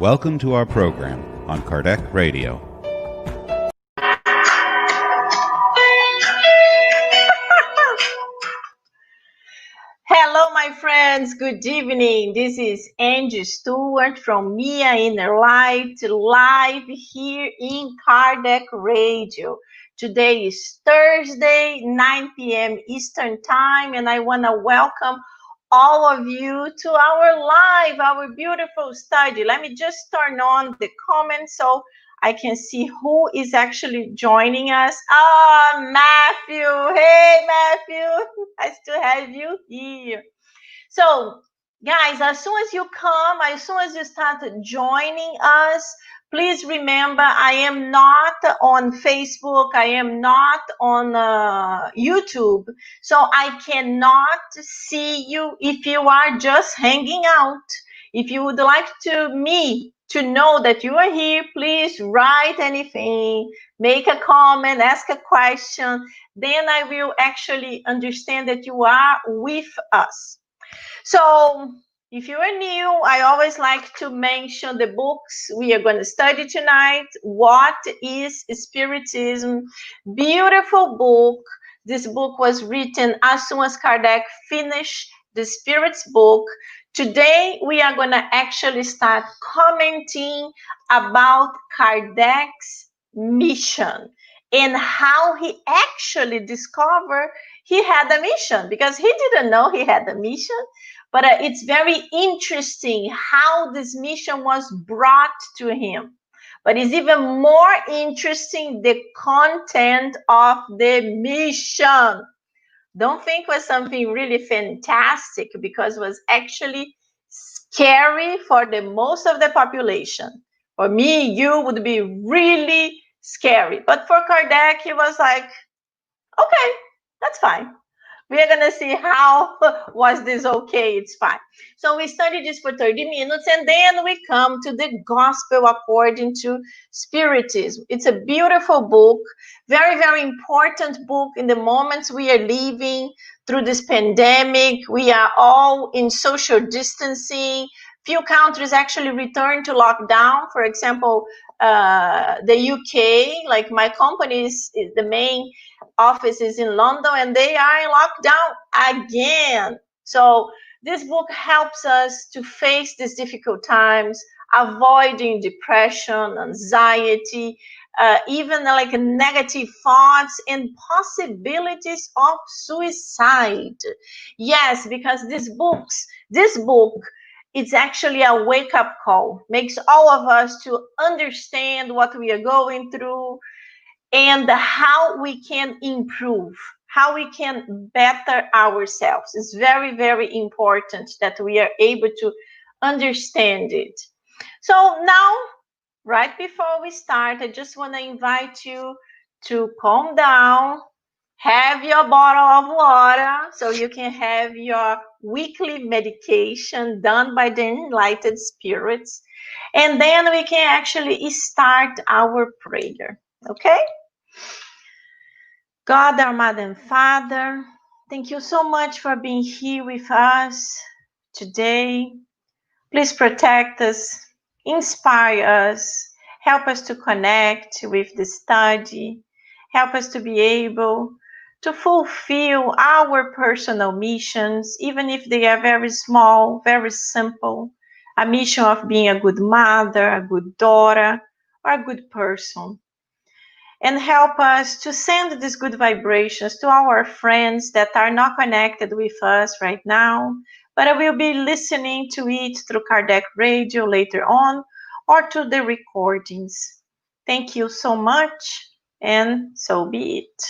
Welcome to our program on Kardec Radio. Hello, my friends. Good evening. This is Angie Stewart from Mia InnerLight, live here in Kardec Radio. Today is Thursday, 9 p.m. Eastern Time, and I want to welcome all of you to our beautiful study. Let me just turn on the comments so I can see who is actually joining us. Matthew. Hey, Matthew. I still have you here. So, guys, as soon as you start joining us, please remember, I am not on Facebook. I am not on YouTube. So I cannot see you if you are just hanging out. If you would like me to know that you are here, please write anything, make a comment, ask a question. Then I will actually understand that you are with us. So if you are new, I always like to mention the books we are going to study tonight. What is Spiritism? Beautiful book. This book was written as soon as Kardec finished the Spirit's book. Today, we are going to actually start commenting about Kardec's mission and how he actually discovered he had a mission, because he didn't know he had a mission. But it's very interesting how this mission was brought to him. But it's even more interesting the content of the mission. Don't think it was something really fantastic, because it was actually scary for the most of the population. For me, you would be really scary. But for Kardec, he was like, okay, that's fine. We are going to see how was this okay, it's fine. So we studied this for 30 minutes, and then we come to the Gospel according to Spiritism. It's a beautiful book, very, very important book in the moments we are living through this pandemic. We are all in social distancing. Few countries actually returned to lockdown. For example, the UK, like my company is the main office is in London, and they are in lockdown again. So this book helps us to face these difficult times, avoiding depression, anxiety, even like negative thoughts and possibilities of suicide. Yes, because this book, it's actually a wake-up call, makes all of us to understand what we are going through and how we can improve, how we can better ourselves. It's very, very important that we are able to understand it. So now, right before we start, I just want to invite you to calm down, have your bottle of water so you can have your weekly medication done by the enlightened spirits, and then we can actually start our prayer. Okay? God, our Mother and Father, thank you so much for being here with us today. Please protect us, inspire us, help us to connect with the study, help us to be able to fulfill our personal missions, even if they are very small, very simple. A mission of being a good mother, a good daughter, or a good person. And help us to send these good vibrations to our friends that are not connected with us right now, but I will be listening to it through Kardec Radio later on, or to the recordings. Thank you so much, and so be it.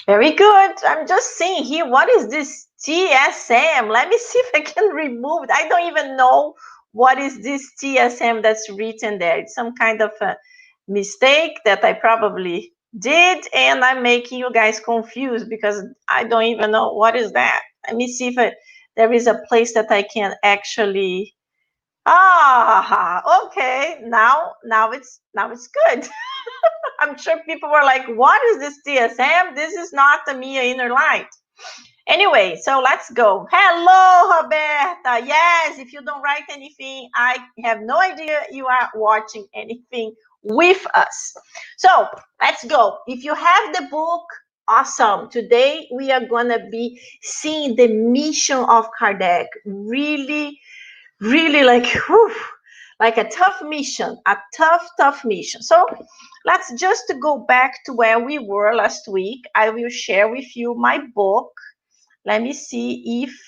Very good. I'm just seeing here, what is this TSM? Let me see if I can remove it. I don't even know what is this TSM that's written there. It's some kind of a mistake that I probably did, and I'm making you guys confused because I don't even know what is that. Let me see if there is a place that I can actually. Okay. Now it's good. I'm sure people were like, "What is this TSM? This is not the Mia InnerLight." Anyway, so let's go. Hello, Roberta. Yes, if you don't write anything, I have no idea you are watching anything with us. So let's go. If you have the book, awesome. Today we are going to be seeing the mission of Kardec. Really, really like, whew, like a tough mission, a tough mission. So let's just go back to where we were last week. I will share with you my book. Let me see if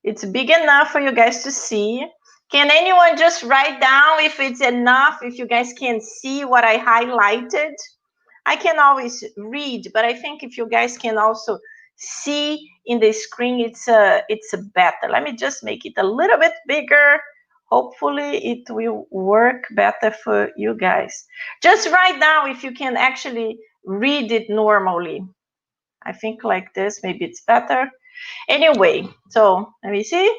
it's big enough for you guys to see. Can anyone just write down if it's enough, if you guys can see what I highlighted? I can always read, but I think if you guys can also see in the screen, it's better. Let me just make it a little bit bigger. Hopefully it will work better for you guys. Just write down if you can actually read it normally. I think like this, maybe it's better. Anyway, so let me see.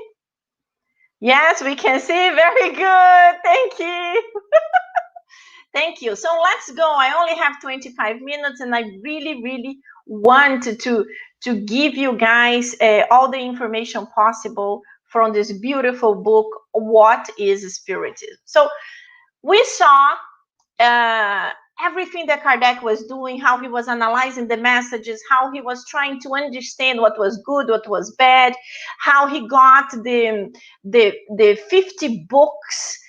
Yes, we can see. Very good. Thank you. Thank you. So let's go. I only have 25 minutes and I really, really want to give you guys all the information possible from this beautiful book, What is Spiritism? So we saw everything that Kardec was doing, how he was analyzing the messages, how he was trying to understand what was good, what was bad, how he got the 50 books.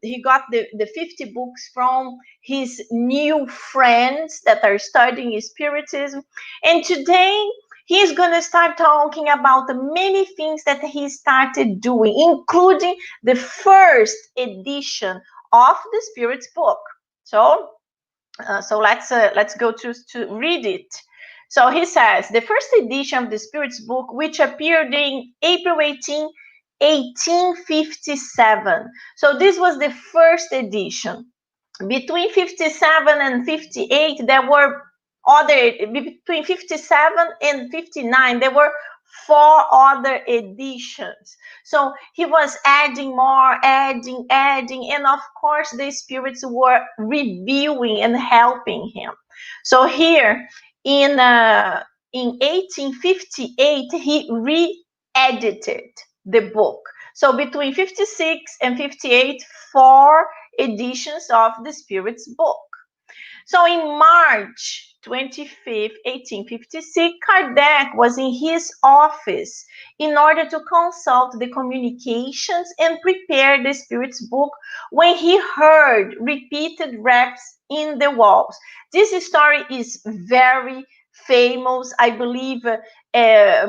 He got the 50 books from his new friends that are studying Spiritism. And today, he's going to start talking about the many things that he started doing, including the first edition of the Spirit's book. So let's go to read it. So he says, the first edition of the Spirit's book, which appeared in April 18, 1857. So this was the first edition. Between 57 and 58, there were between 57 and 59, there were 4 other editions. So he was adding more, adding, and of course the spirits were reviewing and helping him. So here in 1858, he re-edited the book. So between 56 and 58, 4 editions of the Spirit's book. So in March 25th, 1856, Kardec was in his office in order to consult the communications and prepare the Spirit's book when he heard repeated raps in the walls. This story is very famous. I believe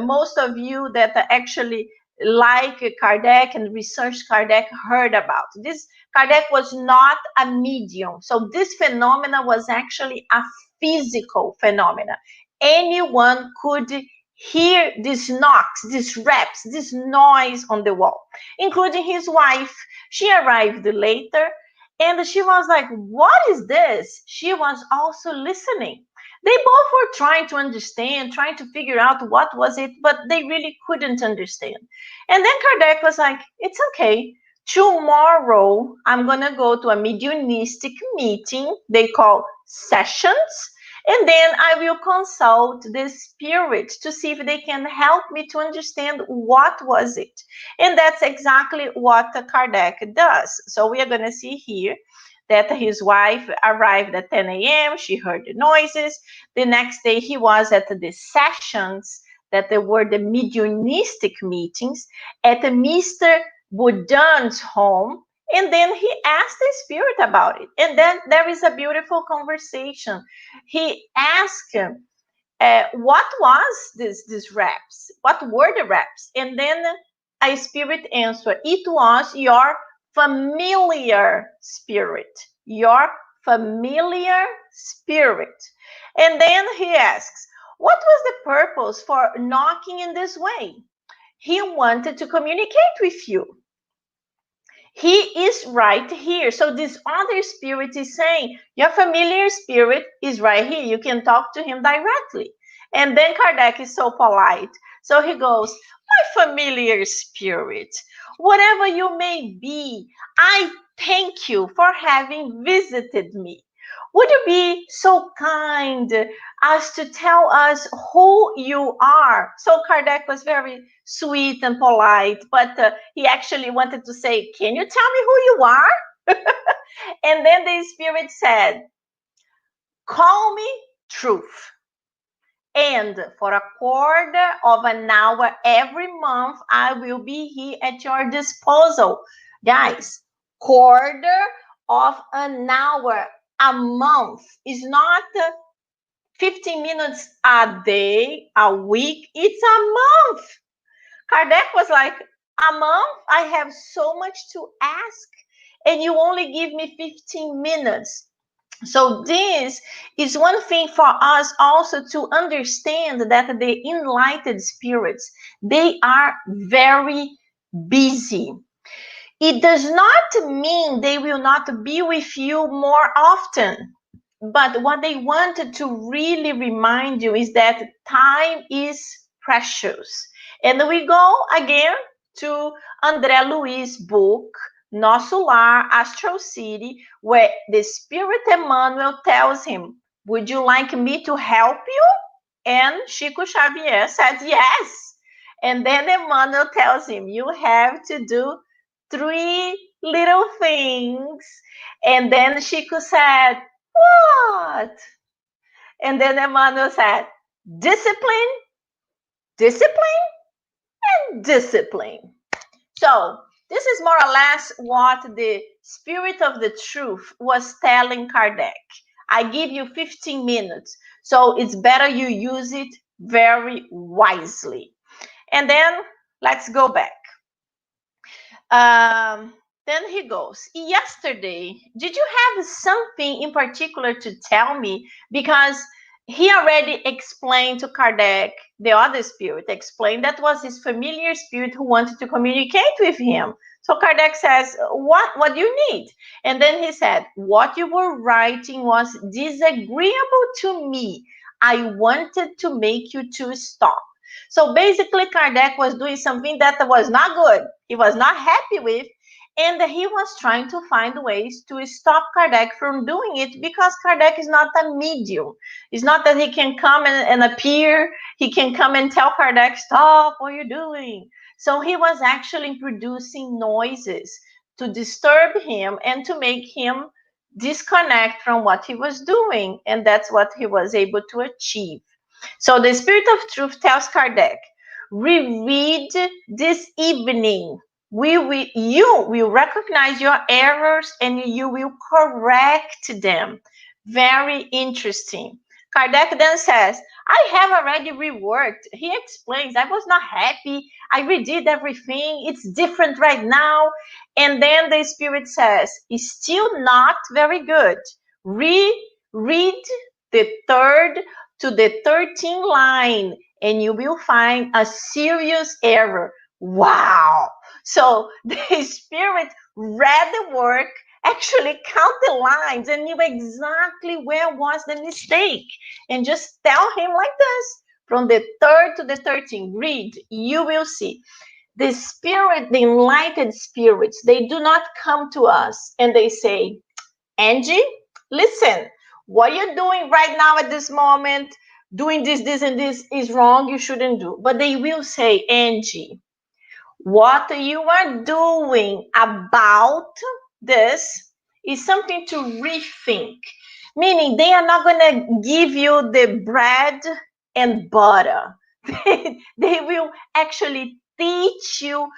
most of you that actually like Kardec and research Kardec heard about this. Kardec was not a medium. So this phenomena was actually a physical phenomena. Anyone could hear these knocks, these raps, this noise on the wall, including his wife. She arrived later and she was like, what is this? She was also listening. They both were trying to understand, trying to figure out what was it, but they really couldn't understand. And then Kardec was like, it's okay. Tomorrow, I'm going to go to a mediumistic meeting they call sessions, and then I will consult the spirit to see if they can help me to understand what was it. And that's exactly what Kardec does. So we are going to see here that his wife arrived at 10 a.m. She heard the noises. The next day, he was at the sessions that there were the mediumistic meetings at Mr. Boudin's home, and then he asked the spirit about it. And then there is a beautiful conversation. He asked him, what was this raps? What were the raps? And then a spirit answered, it was your familiar spirit. Your familiar spirit. And then he asks, what was the purpose for knocking in this way? He wanted to communicate with you. He is right here. So this other spirit is saying, your familiar spirit is right here. You can talk to him directly. And then Kardec is so polite. So he goes, my familiar spirit, whatever you may be, I thank you for having visited me. Would you be so kind as to tell us who you are? So Kardec was very sweet and polite, but he actually wanted to say, can you tell me who you are? And then the spirit said, call me truth. And for a quarter of an hour every month, I will be here at your disposal. Guys, quarter of an hour a month is not 15 minutes a day, a week. It's a month. Kardec was like, a month? I have so much to ask, and you only give me 15 minutes. So this is one thing for us also to understand, that the enlightened spirits, they are very busy. It does not mean they will not be with you more often. But what they wanted to really remind you is that time is precious. And we go again to André Luiz's book, Nosso Lar, Astral City, where the Spirit Emmanuel tells him, would you like me to help you? And Chico Xavier said yes. And then Emmanuel tells him, you have to do 3 little things. And then Chico said, what? And then Emmanuel said, discipline, discipline, and discipline. So this is more or less what the Spirit of the Truth was telling Kardec. I give you 15 minutes, so it's better you use it very wisely. And then let's go back. Then he goes, yesterday, did you have something in particular to tell me? Because he already explained to Kardec, the other spirit explained that was his familiar spirit who wanted to communicate with him. So Kardec says, what do you need? And then he said, what you were writing was disagreeable to me. I wanted to make you to stop. So basically, Kardec was doing something that was not good. He was not happy with, and he was trying to find ways to stop Kardec from doing it, because Kardec is not a medium. It's not that he can come and appear. He can come and tell Kardec, stop what you're doing. So he was actually producing noises to disturb him and to make him disconnect from what he was doing. And that's what he was able to achieve. So the Spirit of Truth tells Kardec, reread this evening. You will recognize your errors and you will correct them. Very interesting. Kardec then says, I have already reworked. He explains, I was not happy. I redid everything. It's different right now. And then the Spirit says, it's still not very good. Reread the 3rd to the 13th line, and you will find a serious error. Wow! So the Spirit read the work, actually count the lines, and knew exactly where was the mistake. And just tell him like this, from the 3rd to the 13th, read, you will see. The Spirit, the enlightened spirits, they do not come to us and they say, Angie, listen, what you're doing right now at this moment, doing this, and this is wrong, you shouldn't do. But they will say, Angie, what you are doing about this is something to rethink. Meaning they are not going to give you the bread and butter. They will actually teach you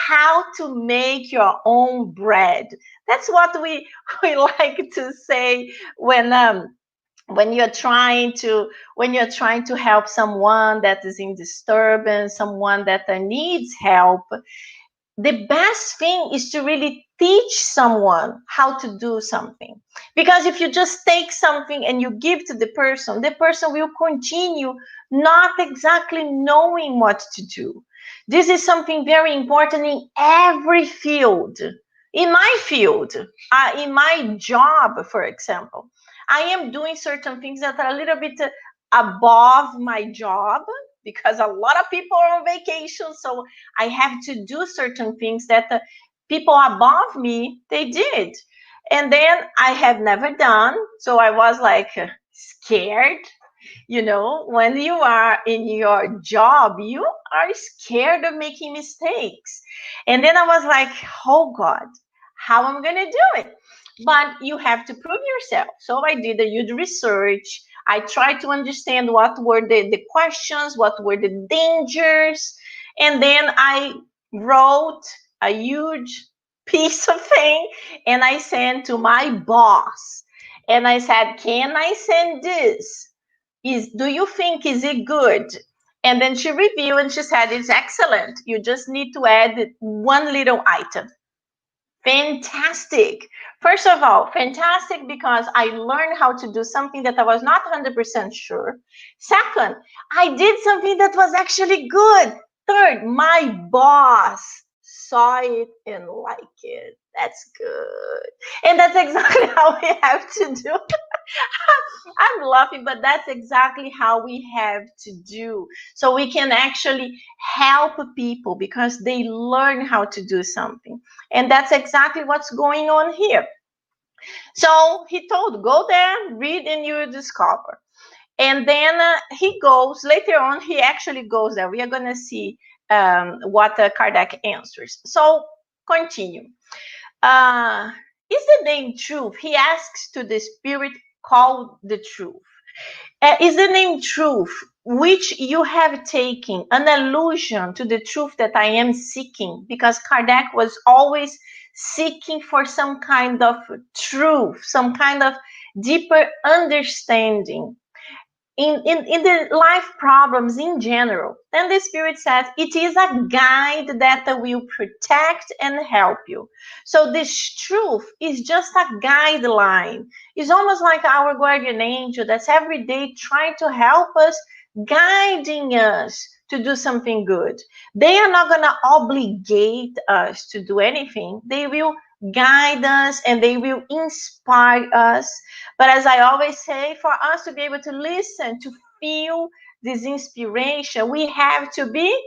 how to make your own bread. That's what we like to say when you're trying to help someone that is in disturbance, someone that needs help. The best thing is to really teach someone how to do something. Because if you just take something and you give to the person will continue not exactly knowing what to do. This is something very important in every field. In my field, in my job, for example, I am doing certain things that are a little bit above my job, because a lot of people are on vacation. So I have to do certain things that people above me, they did. And then I have never done, so I was like scared. When you are in your job, you are scared of making mistakes. And then I was like, oh God, how am I going to do it? But you have to prove yourself. So I did a huge research. I tried to understand what were the questions, what were the dangers. And then I wrote a huge piece of thing and I sent to my boss. And I said, can I send this? Do you think is it good? And then she reviewed and she said it's excellent. You just need to add one little item. Fantastic. First of all, fantastic because I learned how to do something that I was not 100% sure. Second, I did something that was actually good. Third, my boss saw it and liked it. That's good. And that's exactly how we have to do. I'm laughing, but that's exactly how we have to do. So we can actually help people because they learn how to do something. And that's exactly what's going on here. So he told, go there, read, and you will discover. And then he goes, later on, he actually goes there. We are going to see what Kardec answers. So continue. Is the name truth? He asks to the spirit called the truth. Is the name truth, which you have taken, an allusion to the truth that I am seeking? Because Kardec was always seeking for some kind of truth, some kind of deeper understanding in the life problems in general. Then the spirit says it is a guide that will protect and help you. So this truth is just a guideline. It's almost like our guardian angel that's every day trying to help us, guiding us to do something good. They are not going to obligate us to do anything. They will guide us and they will inspire us. But as I always say, for us to be able to listen, to feel this inspiration, we have to be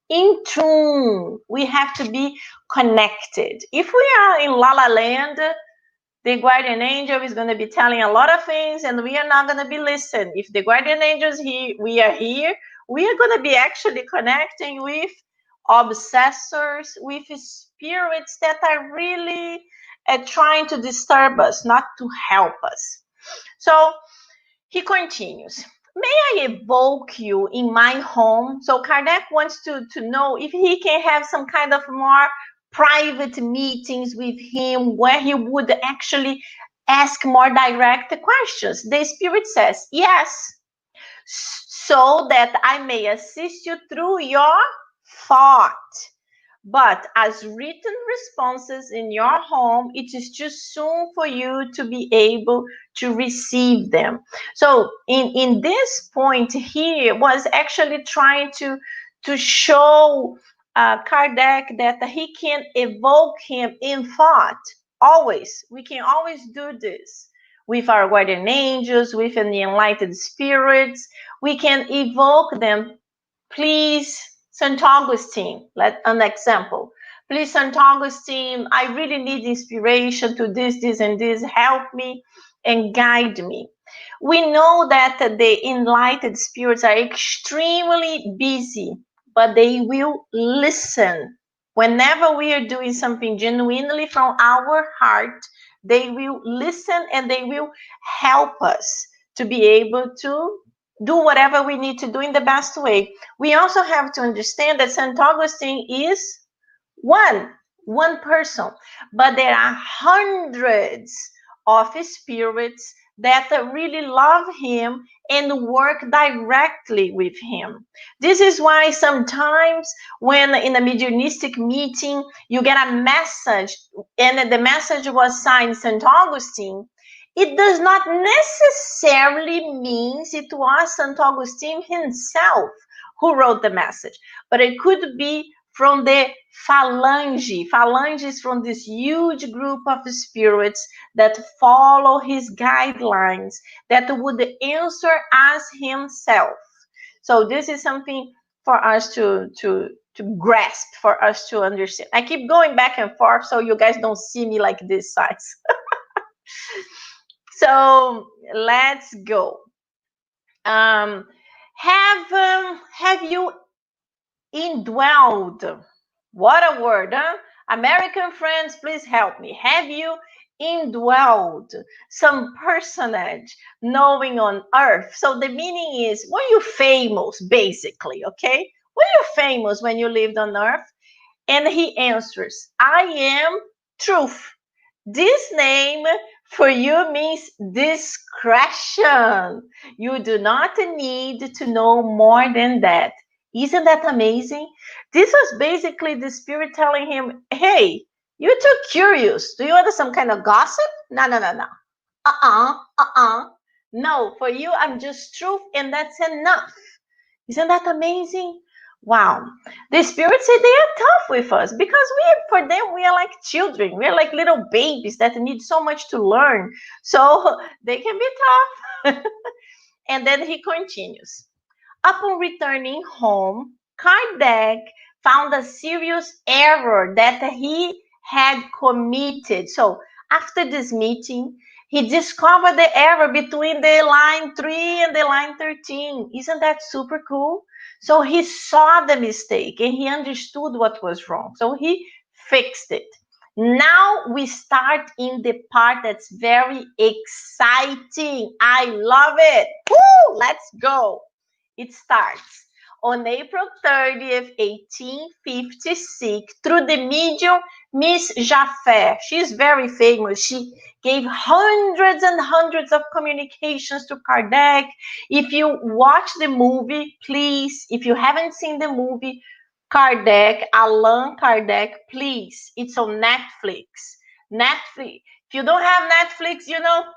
in tune. We have to be connected. If we are in La La Land, the guardian angel is going to be telling a lot of things and we are not going to be listening. If the guardian angel is here, we are here, we are going to be actually connecting with obsessors, with spirits that are really trying to disturb us, not to help us. So he continues. May I evoke you in my home? So Kardec wants to know if he can have some kind of more private meetings with him where he would actually ask more direct questions. The spirit says, yes, so that I may assist you through your thought. But as written responses in your home, it is too soon for you to be able to receive them. So in this point here was actually trying to show Kardec that he can evoke him in thought. Always. We can always do this with our guardian angels, with the enlightened spirits. We can evoke them. Please, St. Augustine, let an example. Please, St. Augustine, I really need inspiration to this, this, and this. Help me and guide me. We know that the enlightened spirits are extremely busy, but they will listen. Whenever we are doing something genuinely from our heart, they will listen and they will help us to be able to do whatever we need to do in the best way. We also have to understand that St. Augustine is one person, but there are hundreds of spirits that really love him and work directly with him. This is why sometimes when in a mediumistic meeting you get a message and the message was signed St. Augustine, it does not necessarily mean it was St. Augustine himself who wrote the message, but it could be from the phalange. Phalange is from this huge group of spirits that follow his guidelines, that would answer as himself. So this is something for us to grasp, for us to understand. I keep going back and forth so you guys don't see me like this size. So let's go. Have you indwelled? What a word, huh? American friends, please help me. Have you indwelled some personage knowing on earth? So the meaning is, were you famous, basically, okay? Were you famous when you lived on earth? And he answers, I am truth. This name for you means discretion. You do not need to know more than that. Isn't that amazing? This was basically the spirit telling him, hey, you're too curious. Do you want some kind of gossip? No, no, no, no. No, for you, I'm just truth, and that's enough. Isn't that amazing? Wow. The spirits say they are tough with us because for them, we are like children. We are like little babies that need so much to learn. So they can be tough. And then he continues. Upon returning home, Kardec found a serious error that he had committed. So after this meeting, he discovered the error between the line 3 and the line 13. Isn't that super cool? So he saw the mistake and he understood what was wrong. So he fixed it. Now we start in the part that's very exciting. I love it. Woo, let's go. It starts on April 30th, 1856, through the medium Miss Jaffe. She's very famous. She gave hundreds and hundreds of communications to Kardec. If you watch the movie, please, if you haven't seen the movie, Kardec, Allan Kardec, please, it's on Netflix. Netflix. If you don't have Netflix,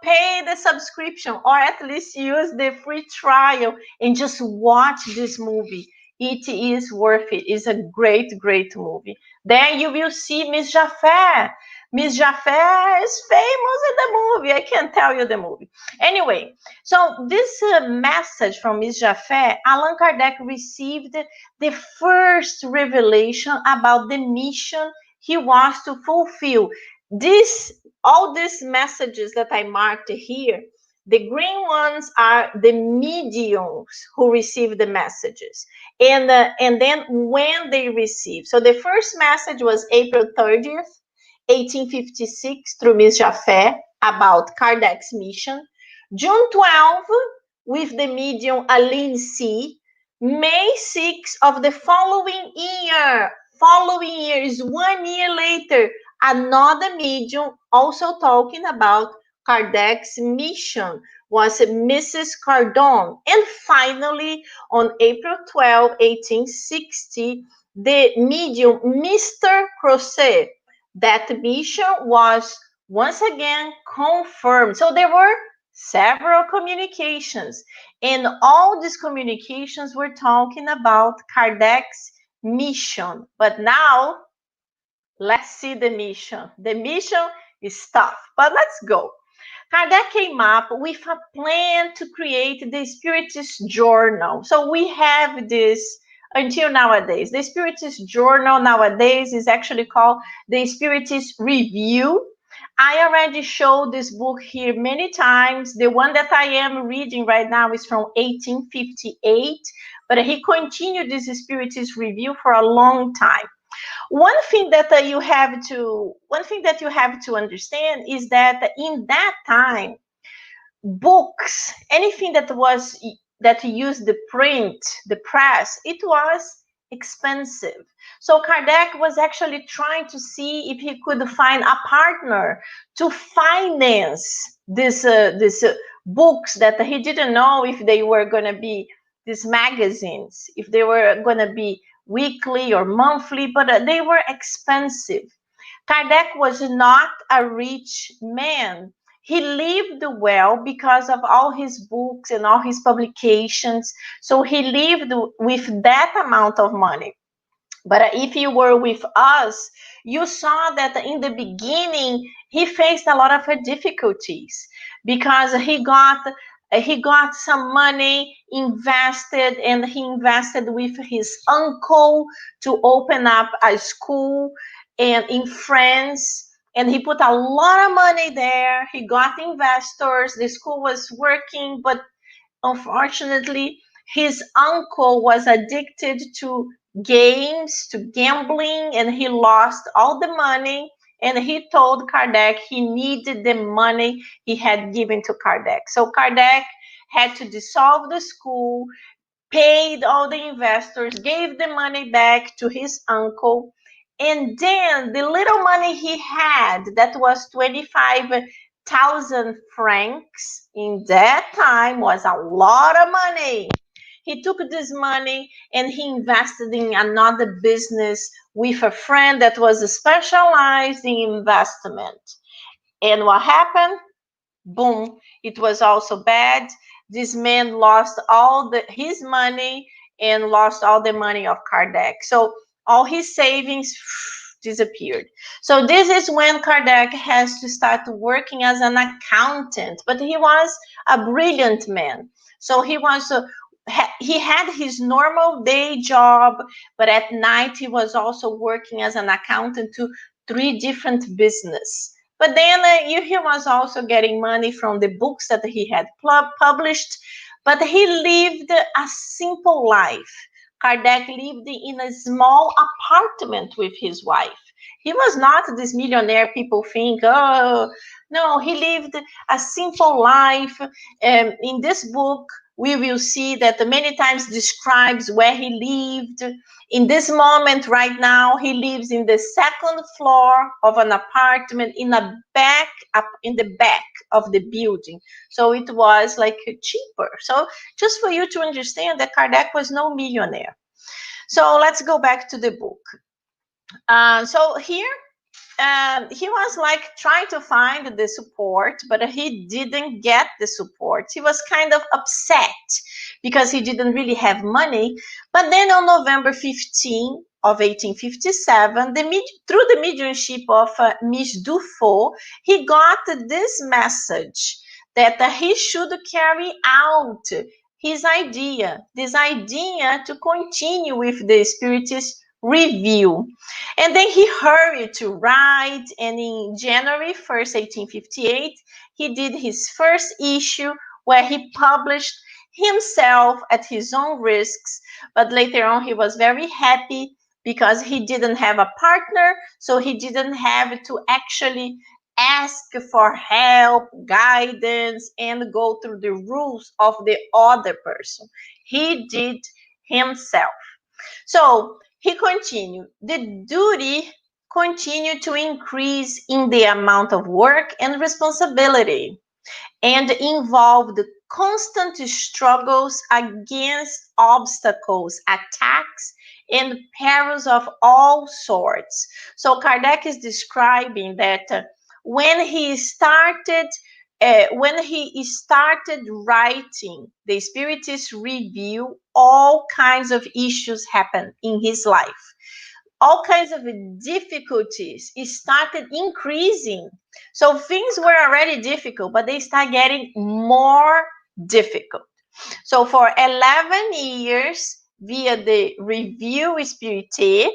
pay the subscription or at least use the free trial and just watch this movie. It is worth it. It's a great, great movie. Then you will see Miss Jaffe. Miss Jaffe is famous in the movie. I can't tell you the movie. Anyway, so this message from Miss Jaffe, Allan Kardec received the first revelation about the mission he was to fulfill. All these messages that I marked here, the green ones are the mediums who receive the messages. And then when they receive. So the first message was April 30th, 1856 through Miss Jaffe about Kardec's mission. June 12th with the medium Aline C. May 6th of the following year. Following year is 1 year later. Another medium also talking about Kardec's mission was Mrs. Cardon. And finally, on April 12, 1860, the medium Mr. Crocet. That mission was once again confirmed. So there were several communications, and all these communications were talking about Kardec's mission. But now, let's see the mission. The mission is tough, but let's go. Kardec came up with a plan to create the Spiritist Journal. So we have this until nowadays. The Spiritist Journal nowadays is actually called the Spiritist Review. I already showed this book here many times. The one that I am reading right now is from 1858, but he continued this Spiritist Review for a long time. One thing that you have to understand is that in that time, books, anything that used the print, the press, it was expensive. So Kardec was actually trying to see if he could find a partner to finance this books that he didn't know if they were going to be these magazines, if they were going to be weekly or monthly, but they were expensive. Kardec was not a rich man. He lived well because of all his books and all his publications. So he lived with that amount of money. But if you were with us, you saw that in the beginning, he faced a lot of difficulties because he got some money invested, and he invested with his uncle to open up a school and in France. and he put a lot of money there. He got investors. The school was working, but unfortunately, his uncle was addicted to games, to gambling, and he lost all the money. And he told Kardec he needed the money he had given to Kardec. So Kardec had to dissolve the school, paid all the investors, gave the money back to his uncle. And then the little money he had, that was 25,000 francs in that time, was a lot of money. He took this money and he invested in another business with a friend that was specialized in investment. And what happened? Boom, it was also bad. This man lost all his money and lost all the money of Kardec. So all his savings disappeared. So this is when Kardec has to start working as an accountant, but he was a brilliant man. So he had his normal day job, but at night he was also working as an accountant to 3 different businesses. But then he was also getting money from the books that he had published, but he lived a simple life. Kardec lived in a small apartment with his wife. He was not this millionaire people think, oh, no, he lived a simple life. In this book, we will see that many times describes where he lived. In this moment right now, he lives in the second floor of an apartment in the back of the building. So it was like cheaper. So just for you to understand that Kardec was no millionaire. So let's go back to the book. So here he was like trying to find the support, but he didn't get the support. He was kind of upset because he didn't really have money. But then on November 15 of 1857, through the mediumship of Miss Dufault, he got this message that he should carry out this idea to continue with the Spiritist review. And then he hurried to write, and in January 1st, 1858, he did his first issue where he published himself at his own risks. But later on, he was very happy because he didn't have a partner, so he didn't have to actually ask for help, guidance, and go through the rules of the other person. He did himself. So he continued. The duty continued to increase in the amount of work and responsibility, and involved constant struggles against obstacles, attacks, and perils of all sorts. So Kardec is describing that when he started writing the Spiritist Review, all kinds of issues happened in his life. All kinds of difficulties started increasing. So things were already difficult, but they start getting more difficult. So for 11 years, via the Review Spiritism,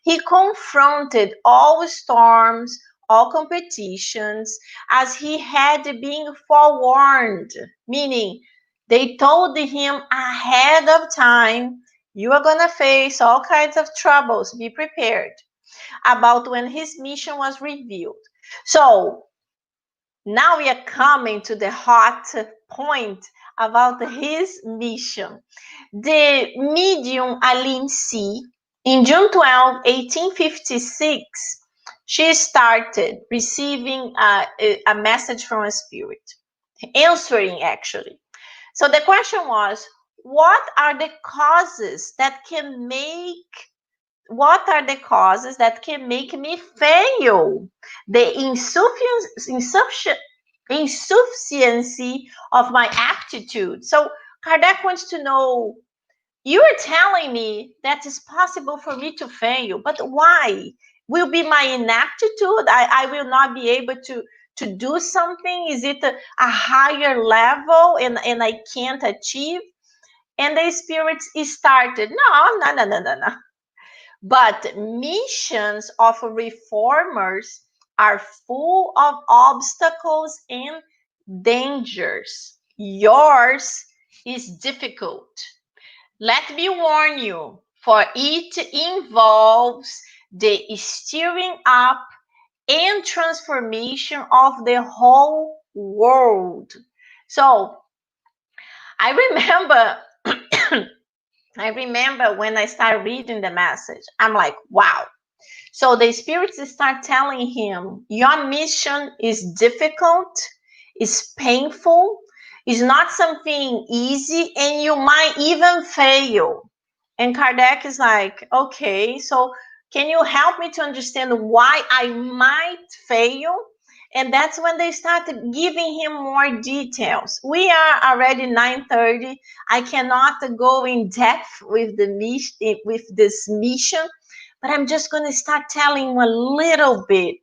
he confronted all storms, all competitions, as he had been forewarned, meaning they told him ahead of time, you are going to face all kinds of troubles, be prepared, about when his mission was revealed. So now we are coming to the hot point about his mission. The medium Aline C, in June 12, 1856, she started receiving a message from a spirit, answering actually. So the question was, what are the causes that can make me fail? The insufficiency of my aptitude. So Kardec wants to know, you are telling me that it's possible for me to fail, but why? Will be my inaptitude? I will not be able to do something? Is it a higher level and I can't achieve? And the spirits started, no. But missions of reformers are full of obstacles and dangers. Yours is difficult. Let me warn you, for it involves the stirring up and transformation of the whole world. So I remember when I started reading the message, I'm like, wow. So the spirits start telling him, your mission is difficult, is painful, is not something easy, and you might even fail. And Kardec is like, okay, so can you help me to understand why I might fail? And that's when they started giving him more details. We are already 9:30. I cannot go in depth with this mission, but I'm just going to start telling you a little bit.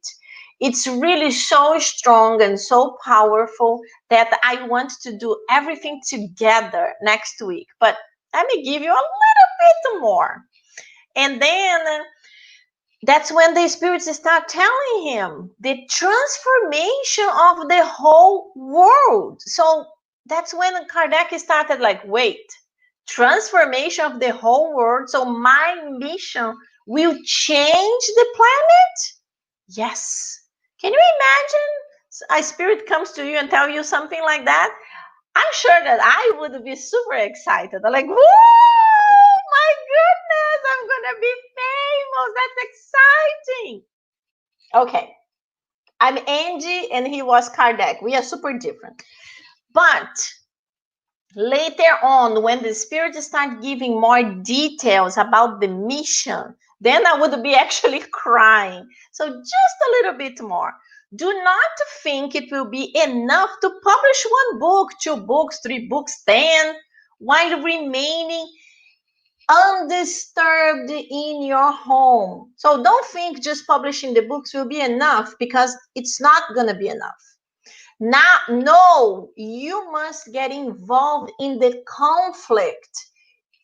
It's really so strong and so powerful that I want to do everything together next week. But let me give you a little bit more. And then that's when the spirits start telling him the transformation of the whole world. So that's when Kardec started like, wait, transformation of the whole world. So my mission will change the planet? Yes. Can you imagine a spirit comes to you and tell you something like that? I'm sure that I would be super excited. I'm like, whoa, my goodness, I'm going to be famous. That's exciting. Okay. I'm Angie and he was Kardec. We are super different. But later on, when the spirits start giving more details about the mission, then I would be actually crying. So just a little bit more. Do not think it will be enough to publish 1 book, 2 books, 3 books, 10, while remaining undisturbed in your home. So don't think just publishing the books will be enough, because it's not going to be enough. Now, no, you must get involved in the conflict.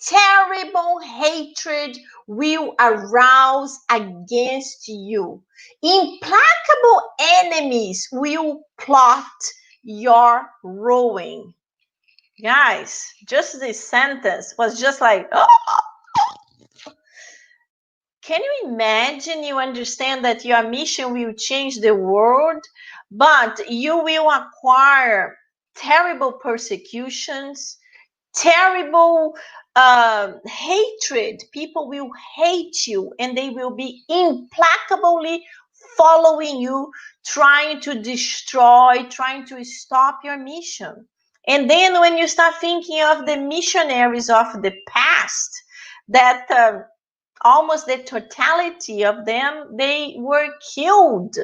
Terrible hatred will arouse against you. Implacable enemies will plot your ruin. Guys, just this sentence was just like, oh. Can you imagine? You understand that your mission will change the world, but you will acquire terrible persecutions, terrible hatred. People will hate you and they will be implacably following you, trying to destroy, trying to stop your mission. And then when you start thinking of the missionaries of the past, that almost the totality of them, they were killed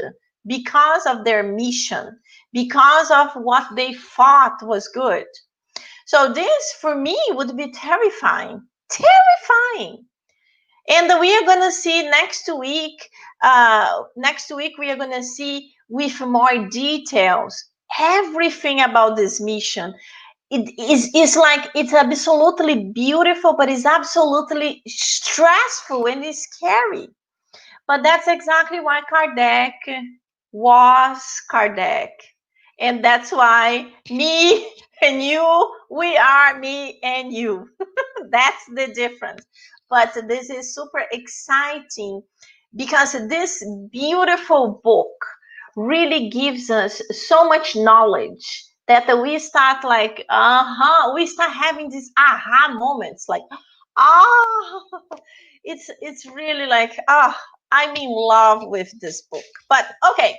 because of their mission, because of what they thought was good. So this, for me, would be terrifying. Terrifying. And we are going to see next week, we are going to see with more details everything about this mission. It's like, it's absolutely beautiful, but it's absolutely stressful and it's scary. But that's exactly why Kardec was Kardec. And that's why me and you, we are me and you. That's the difference. But this is super exciting because this beautiful book really gives us so much knowledge that we start like, we start having these aha moments, like, it's really like, I'm in love with this book. But okay,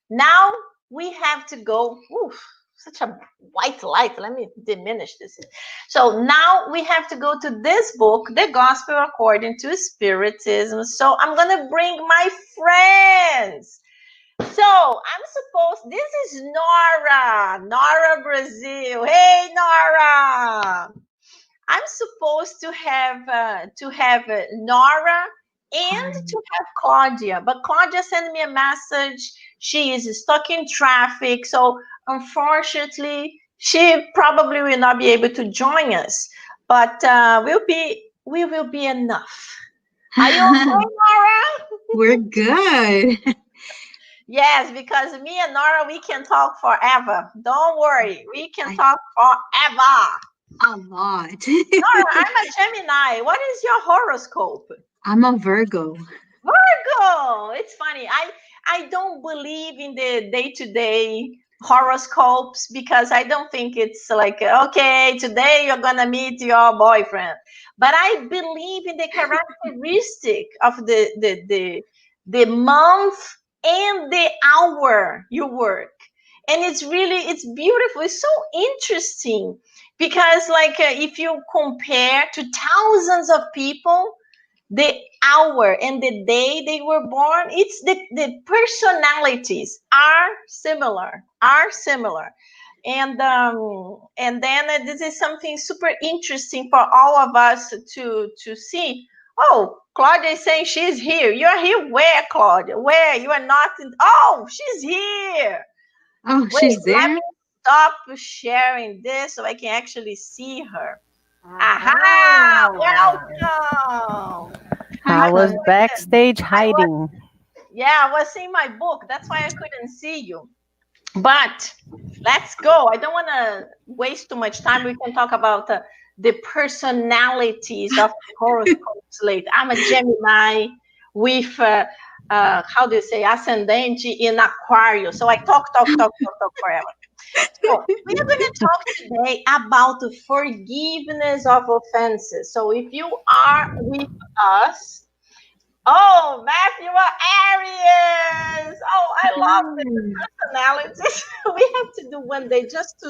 now we have to go. Oof, such a white light. Let me diminish this. So now we have to go to this book, The Gospel According to Spiritism. So I'm going to bring my friends. So I'm supposed, this is Nora Brazil. Hey, Nora. I'm supposed to have Nora and to have Claudia, but Claudia sent me a message. She is stuck in traffic, so unfortunately, she probably will not be able to join us. But we will be enough. Are you okay, Nora? We're good. Yes, because me and Nora, we can talk forever. Don't worry, we can talk forever. A lot. Nora, I'm a Gemini. What is your horoscope? I'm a Virgo. Virgo. It's funny. I don't believe in the day-to-day horoscopes because I don't think it's like, okay, today you're gonna meet your boyfriend. But I believe in the characteristic of the month and the hour you work. And it's beautiful. It's so interesting because like if you compare to thousands of people, the hour and the day they were born, it's the personalities are similar. And then this is something super interesting for all of us to see. Oh, Claudia is saying she's here. You're here where, Claudia? Where? You are not in... Oh, she's here. Oh, Wait, she's there? let me stop sharing this so I can actually see her. Aha! Welcome. I was backstage hiding. I was seeing my book. That's why I couldn't see you. But let's go. I don't want to waste too much time. We can talk about the personalities of the horoscope slate. I'm a Gemini with, how do you say, ascendant in Aquarius. So I talk forever. So we are going to talk today about the forgiveness of offenses. So if you are with us, oh, Matthew Aries. Oh, I love the personalities. We have to do one day just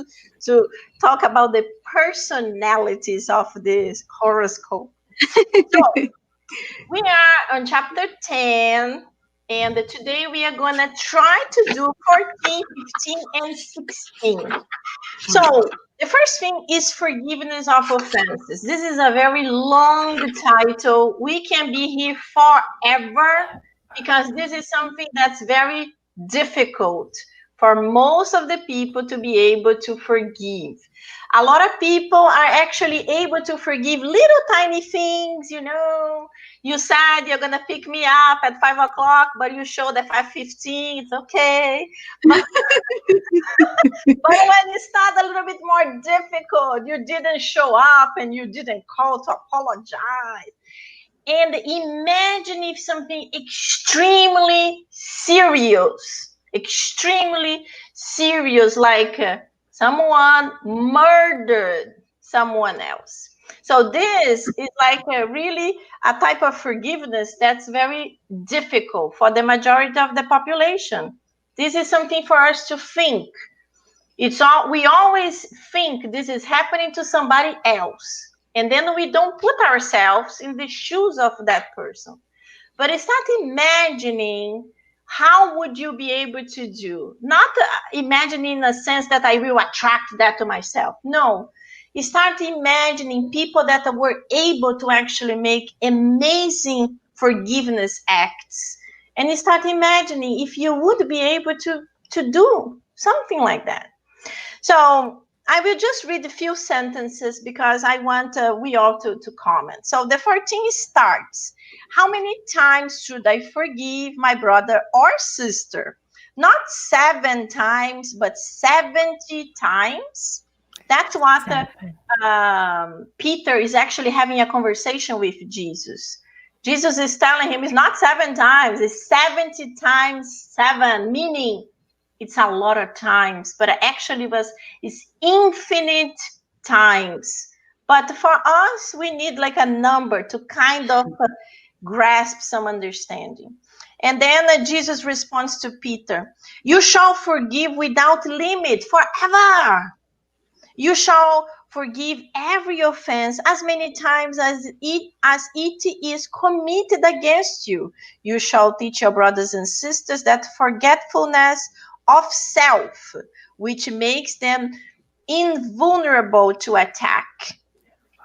to talk about the personalities of this horoscope. So we are on chapter 10. And today we are going to try to do 14, 15, and 16. So the first thing is forgiveness of offenses. This is a very long title. We can be here forever because this is something that's very difficult for most of the people to be able to forgive. A lot of people are actually able to forgive little tiny things, you know. You said you're gonna pick me up at 5 o'clock, but you showed at 5:15. It's okay. But when it's not a little bit more difficult, you didn't show up and you didn't call to apologize. And imagine if something extremely serious, like someone murdered someone else. So this is like really a type of forgiveness that's very difficult for the majority of the population. This is something for us to think. We always think this is happening to somebody else. And then we don't put ourselves in the shoes of that person. But it's not imagining how would you be able to do. Not imagining in a sense that I will attract that to myself. No. You start imagining people that were able to actually make amazing forgiveness acts. And you start imagining if you would be able to do something like that. So I will just read a few sentences because I want we all to comment. So the 14 starts. How many times should I forgive my brother or sister? Not 7 times, but 70 times. That's what Peter is actually having a conversation with Jesus. Jesus is telling him it's not 7 times, it's 70 times 7, meaning it's a lot of times, but actually it's infinite times. But for us, we need like a number to kind of grasp some understanding. And then Jesus responds to Peter, you shall forgive without limit forever. You shall forgive every offense as many times as it is committed against you. You shall teach your brothers and sisters that forgetfulness of self, which makes them invulnerable to attack,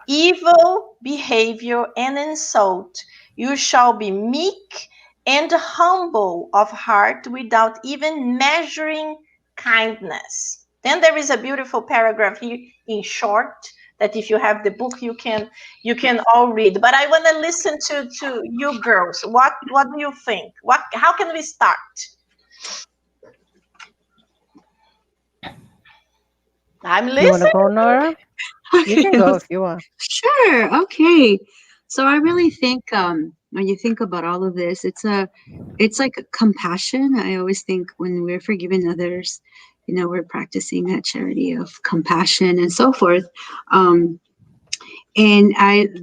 evil behavior and insult. You shall be meek and humble of heart without even measuring kindness. Then there is a beautiful paragraph here in short that if you have the book, you can all read. But I want to listen to you girls. What do you think? How can we start? I'm You want to listening. go, Nora? You Okay, can go if you want. sure. Okay. So I really think when you think about all of this, it's like a compassion. I always think when we're forgiving others, we're practicing that charity of compassion and so forth. Um, and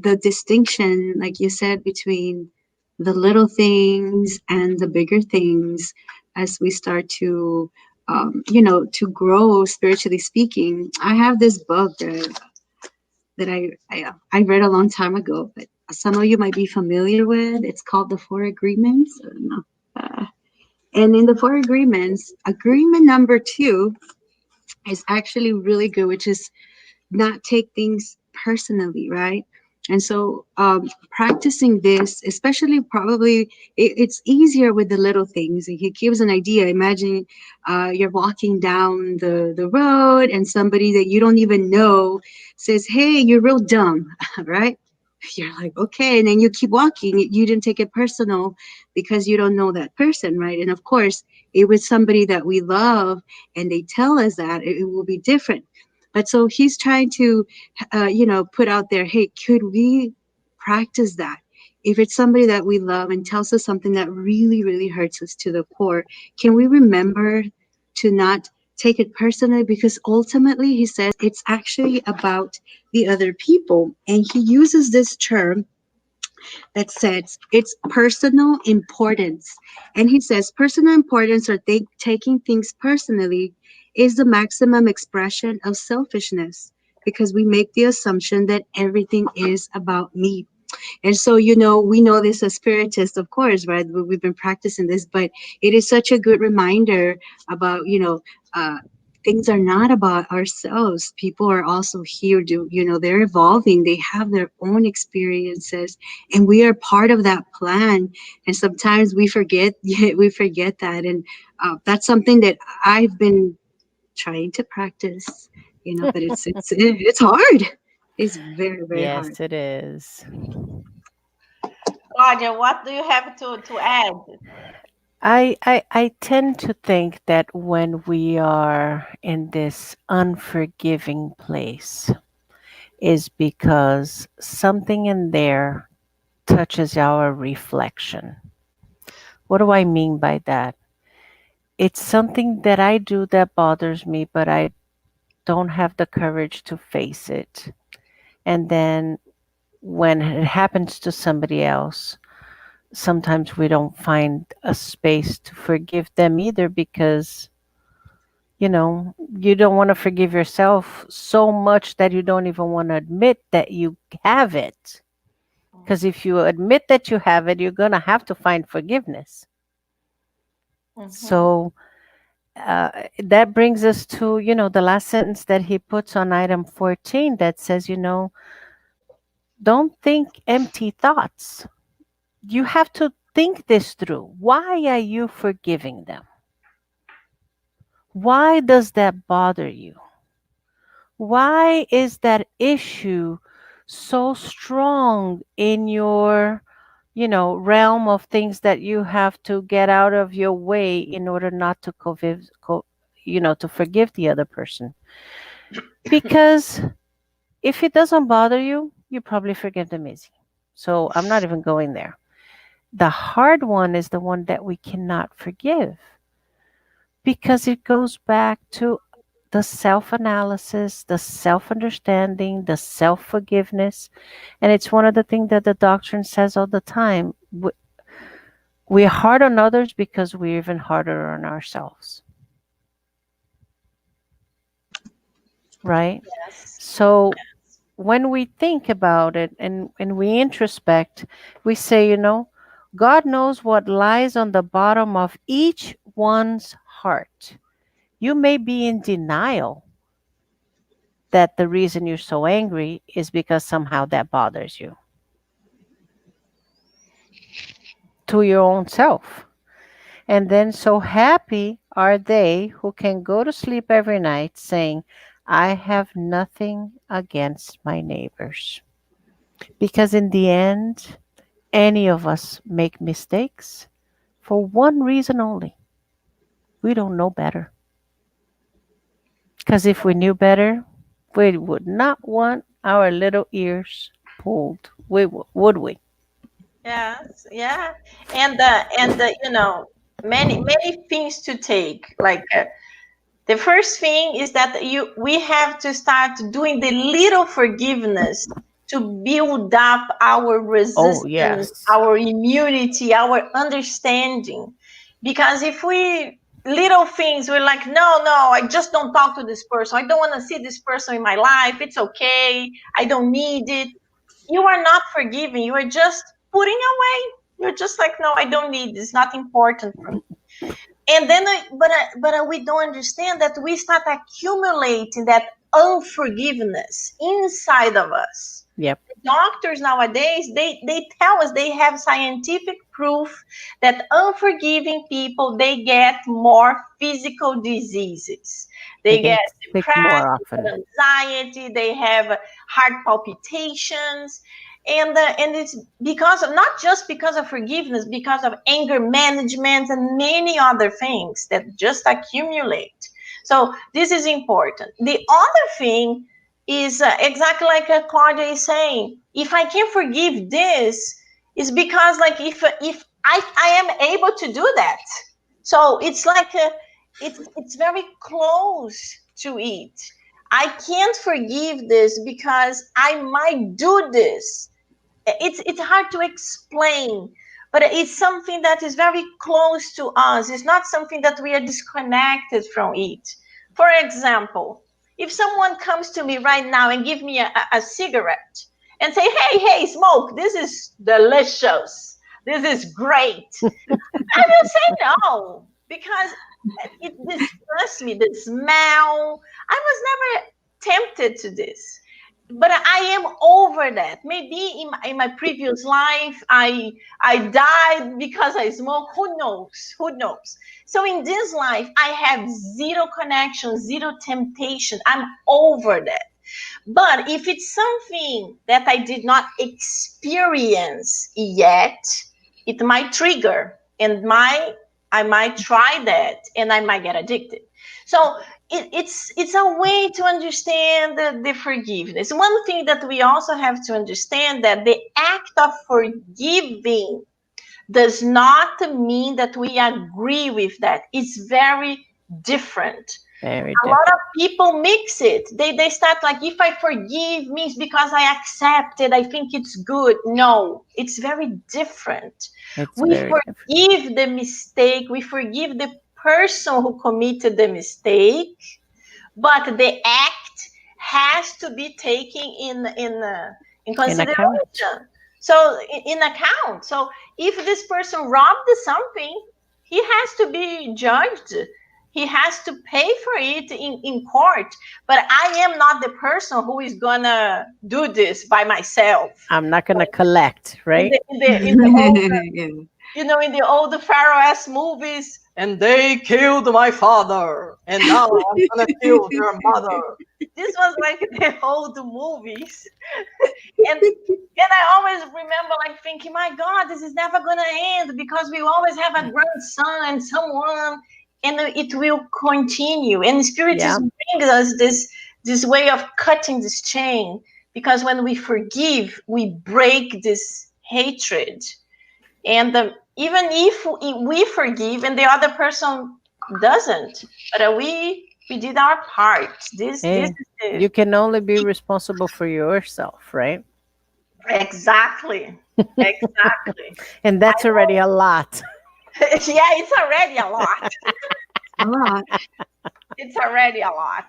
the distinction, like you said, between the little things and the bigger things as we start to to grow spiritually speaking. I have this book that I read a long time ago, but some of you might be familiar with. It's called the Four Agreements. I don't know. And in the Four Agreements, agreement number two is actually really good, which is not take things personally, right? And so, practicing this, especially probably, it's easier with the little things. It gives an idea. Imagine you're walking down the road and somebody that you don't even know says, "Hey, you're real dumb," right? You're like, okay. And then you keep walking. You didn't take it personal because you don't know that person, right? And of course, it was somebody that we love and they tell us that it will be different. But so he's trying to, put out there, hey, could we practice that? If it's somebody that we love and tells us something that really, really hurts us to the core, can we remember to not take it personally? Because ultimately, he says it's actually about the other people. And he uses this term that says it's personal importance. And he says personal importance or taking things personally is the maximum expression of selfishness because we make the assumption that everything is about me. And so, we know this as spiritists, of course, right? We've been practicing this, but it is such a good reminder about, things are not about ourselves. People are also here they're evolving. They have their own experiences and we are part of that plan. And sometimes we forget, we forget that. And that's something that I've been trying to practice, but it's hard. It's very, very hard. Yes, it is. Claudia, what do you have to add? I tend to think that when we are in this unforgiving place is because something in there touches our reflection. What do I mean by that? It's something that I do that bothers me, but I don't have the courage to face it. And then when it happens to somebody else, sometimes we don't find a space to forgive them either because, you don't want to forgive yourself so much that you don't even want to admit that you have it. Because if you admit that you have it, you're going to have to find forgiveness. Mm-hmm. So that brings us to, the last sentence that he puts on item 14 that says, don't think empty thoughts. You have to think this through. Why are you forgiving them? Why does that bother you? Why is that issue so strong in your, realm of things that you have to get out of your way in order not to to forgive the other person? Because if it doesn't bother you, you probably forgive them easy. So I'm not even going there. The hard one is the one that we cannot forgive because it goes back to the self analysis, the self understanding, the self forgiveness. And it's one of the things that the doctrine says all the time. We're hard on others because we're even harder on ourselves. Right? Yes. So when we think about it and we introspect, we say, God knows what lies on the bottom of each one's heart. You may be in denial that the reason you're so angry is because somehow that bothers you to your own self. And then so happy are they who can go to sleep every night saying, I have nothing against my neighbors. Because in the end, any of us make mistakes for one reason only. We don't know better. Because if we knew better, we would not want our little ears pulled. Would we? Yes, yeah, and many things to take. Like the first thing is that we have to start doing the little forgiveness to build up our Oh, resistance, yes. our immunity, our understanding. Because if we little things, we're like, no, no, I just don't talk to this person. I don't want to see this person in my life. It's okay. I don't need it. You are not forgiving. You are just putting away. You're just like, no, I don't need this. It's not important for me. And then, we don't understand that we start accumulating that unforgiveness inside of us. Yep. Doctors nowadays, they tell us, they have scientific proof that unforgiving people, they get more physical diseases. They They get get sick depressed, more they often. have anxiety, they have heart palpitations. And it's because of, not just because of forgiveness, because of anger management and many other things that just accumulate. So this is important. The other thing is exactly like Claudia is saying. If I can forgive this, it's because like if I am able to do that. So it's like it's very close to it. I can't forgive this because I might do this. It's hard to explain, but it's something that is very close to us. It's not something that we are disconnected from it. For example, if someone comes to me right now and give me a cigarette and say, hey, smoke, this is delicious, this is great, I will say no, because it disgusts me, the smell. I was never tempted to this, but I am over that. Maybe in my previous life, I died because I smoke. Who knows? Who knows? So in this life, I have zero connection, zero temptation. I'm over that. But if it's something that I did not experience yet, it might trigger, and I might try that, and I might get addicted. So it's a way to understand the forgiveness. One thing that we also have to understand, that the act of forgiving does not mean that we agree with that. It's very different. Very A lot of different. people mix it. They start like, if I forgive means because I accept it, I think it's good. No, it's very different. It's We very different. forgive the mistake, we forgive the person who committed the mistake, but the act has to be taken in In account. consideration. So in account. So if this person robbed something, he has to be judged. He has to pay for it in court. But I am not the person who is gonna do this by myself. I'm not going to collect, In right? the old, Yeah. in the old Pharaoh-esque movies, and they killed my father, and now I'm gonna kill their mother. This was like the old movies, and I always remember like thinking, my God, this is never gonna end, because we always have a grandson and someone, and it will continue. And Yeah. Spiritism brings us this way of cutting this chain, because when we forgive, we break this hatred. And even if we forgive and the other person doesn't, but we did our part. This Hey, is the you can only be responsible for yourself, right? exactly, exactly. And that's already a lot. Yeah, it's already a lot. A lot. It's already a lot.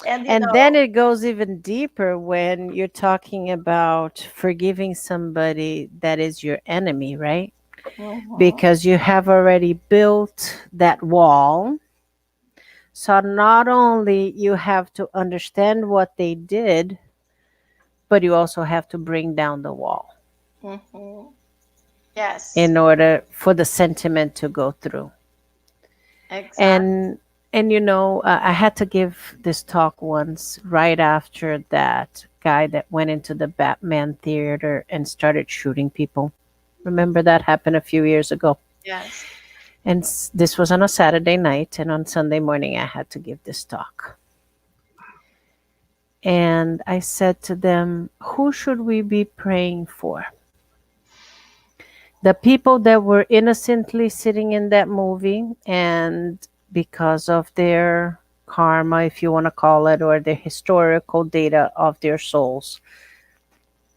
And And then it goes even deeper when you're talking about forgiving somebody that is your enemy, right? mhm, Because you have already built that wall. So not only you have to understand what they did, but you also have to bring down the wall mhm. Yes, in order for the sentiment to go through. exactly. And I had to give this talk once right after that guy that went into the Batman theater and started shooting people. Remember that happened a few years ago. Yes. And this was on a Saturday night, and on Sunday morning, I had to give this talk. And I said to them, who should we be praying for? The people that were innocently sitting in that movie, and because of their karma, if you want to call it, or the historical data of their souls,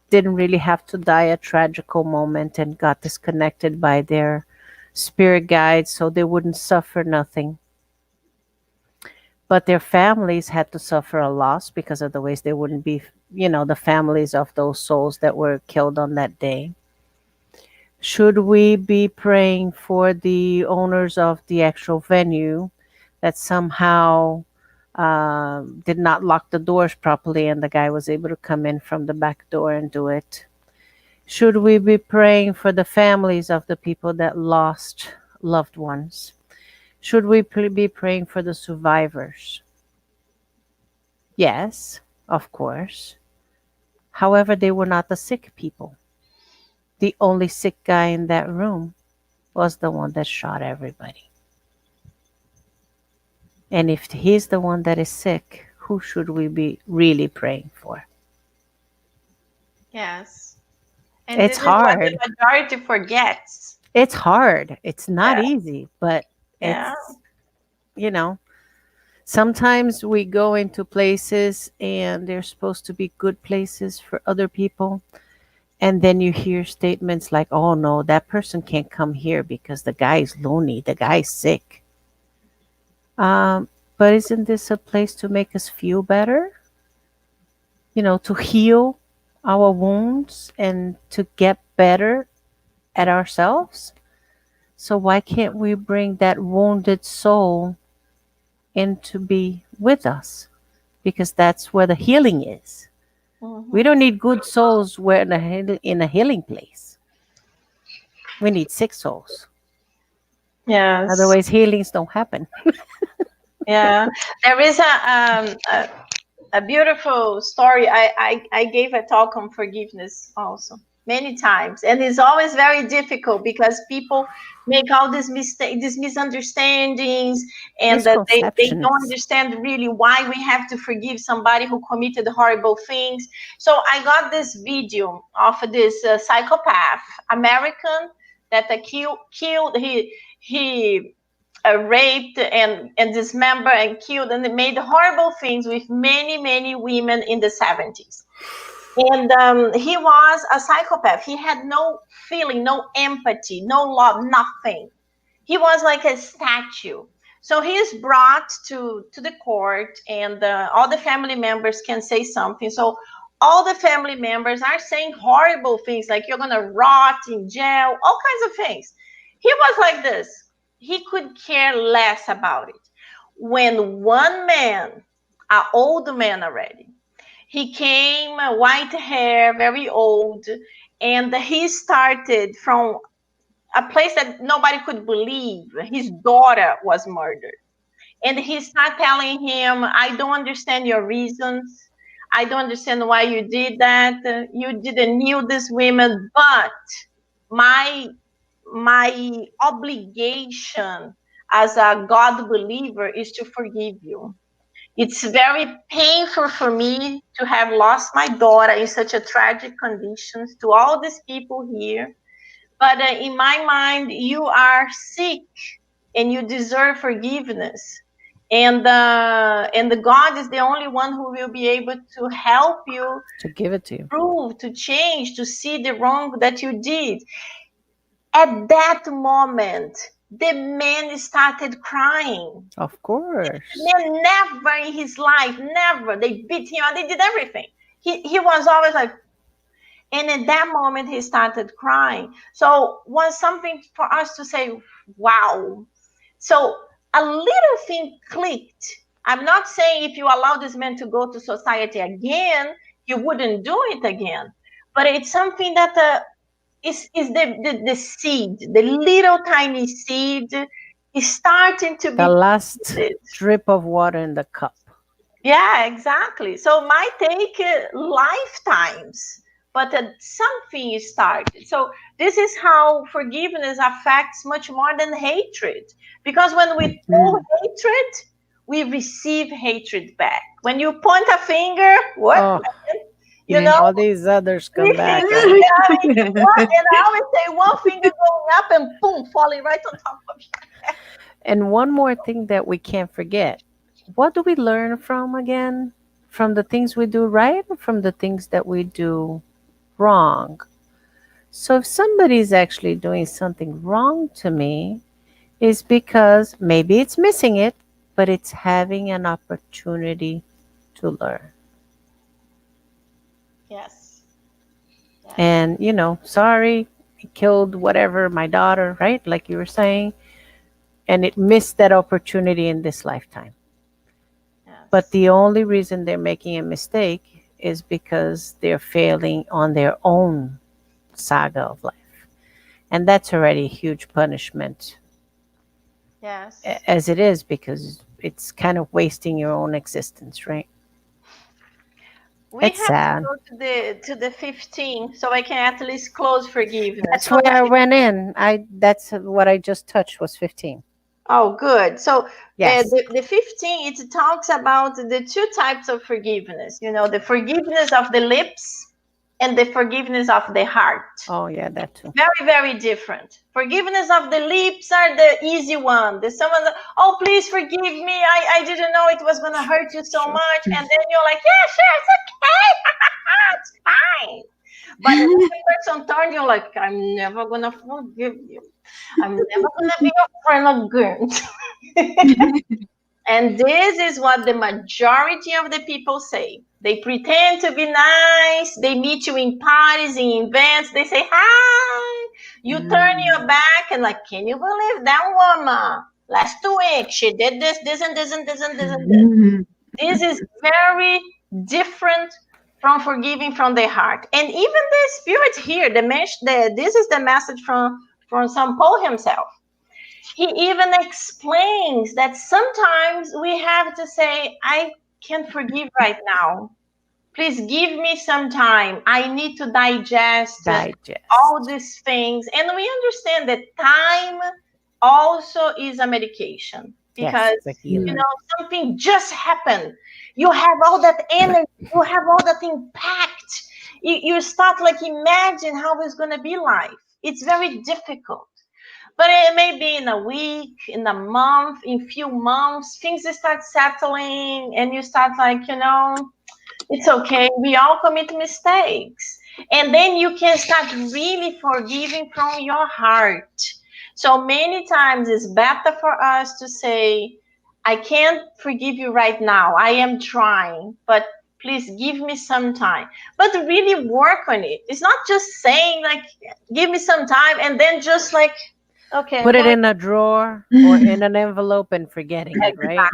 didn't really have to die a tragical moment and got disconnected by their spirit guides so they wouldn't suffer nothing. But their families had to suffer a loss because otherwise they wouldn't be, the families of those souls that were killed on that day. Should we be praying for the owners of the actual venue that somehow did not lock the doors properly and the guy was able to come in from the back door and do it? Should we be praying for the families of the people that lost loved ones? Should we be praying for the survivors? Yes, of course. However, they were not the sick people. The only sick guy in that room was the one that shot everybody. And if he's the one that is sick, who should we be really praying for? Yes. And It's this is what hard. the majority forgets. It's hard. It's not Yeah. easy, but Yeah. it's, you know, sometimes we go into places and they're supposed to be good places for other people. And then you hear statements like, oh no, that person can't come here because the guy's lonely, the guy's sick. But isn't this a place to make us feel better? To heal our wounds and to get better at ourselves? So why can't we bring that wounded soul in to be with us? Because that's where the healing is. We don't need good souls where in a healing place. We need sick souls. Yes. Otherwise, healings don't happen. Yeah. There is a beautiful story. I gave a talk on forgiveness also many times, and it's always very difficult because people make all these mistakes, these misunderstandings, and that they don't understand really why we have to forgive somebody who committed horrible things. So I got this video of this psychopath American that killed he raped and dismembered and killed and made horrible things with many women in the 70s. And he was a psychopath. He had no feeling, no empathy, no love, nothing. He was like a statue. So he is brought to the court, and all the family members can say something. So all the family members are saying horrible things like you're going to rot in jail, all kinds of things. He was like this. He could care less about it. When one man, an old man already, he came, white hair, very old, and he started from a place that nobody could believe. His daughter was murdered. And he started telling him, I don't understand your reasons. I don't understand why you did that. You didn't knew these women, but my obligation as a God believer is to forgive you. It's very painful for me to have lost my daughter in such a tragic conditions to all these people here. But in my mind, you are sick and you deserve forgiveness. And the God is the only one who will be able to help you, to give it to you, prove, to change, to see the wrong that you did. At that moment, the man started crying. Of course. The man never in his life, never. They beat him, they did everything. He was always like, and at that moment he started crying. So was something for us to say, wow. So a little thing clicked. I'm not saying if you allow this man to go to society again, you wouldn't do it again. But it's something that is the seed, the little tiny seed is starting to be the last drip of water in the cup. Yeah, exactly. So it might take lifetimes but something is started. So this is how forgiveness affects much more than hatred. Because when we throw hatred, we receive hatred back. When you point a finger, what? Oh, You know, all these others come three back, fingers, right? and I always say one finger going up and boom, falling right on top of you. And one more thing that we can't forget. What do we learn from again? From the things we do right or from the things that we do wrong? So if somebody's actually doing something wrong to me, is because maybe it's missing it, but it's having an opportunity to learn. Yes. And, sorry, it killed whatever, my daughter, right? Like you were saying, and it missed that opportunity in this lifetime. Yes. But the only reason they're making a mistake is because they're failing on their own saga of life. And that's already a huge punishment Yes. as it is, because it's kind of wasting your own existence, right? We It's have sad. to go to the 15, so I can at least close forgiveness. That's where I went in. That's what I just touched was 15. Oh, good. So Yes. the 15, it talks about the two types of forgiveness. The forgiveness of the lips and the forgiveness of the heart. Oh, yeah, that too. Very, very different. Forgiveness of the lips are the easy one. There's someone that, oh, please forgive me. I didn't know it was going to hurt you so much. And then you're like, yeah, sure, it's okay. It's fine. But the person turned, you're like, I'm never going to forgive you. I'm never going to be your friend again. And this is what the majority of the people say. They pretend to be nice. They meet you in parties, in events. They say, hi. You turn your back and like, can you believe that woman? Last week, she did this, this, and this, and this, and this, and this. This is very different from forgiving from the heart. And even the spirit here, this is the message from St. Paul himself. He even explains that sometimes we have to say, I can't forgive right now. Please give me some time. I need to digest all these things. And we understand that time also is a medication. Because, something just happened. You have all that energy. You have all that impact. You start like imagine how it's going to be life. It's very difficult. But it may be in a week, in a month, in few months, things start settling and you start like, it's okay. We all commit mistakes. And then you can start really forgiving from your heart. So many times it's better for us to say, I can't forgive you right now. I am trying, but please give me some time. But really work on it. It's not just saying like, give me some time and then just like, okay. Put it in a drawer or in an envelope and forgetting it, right?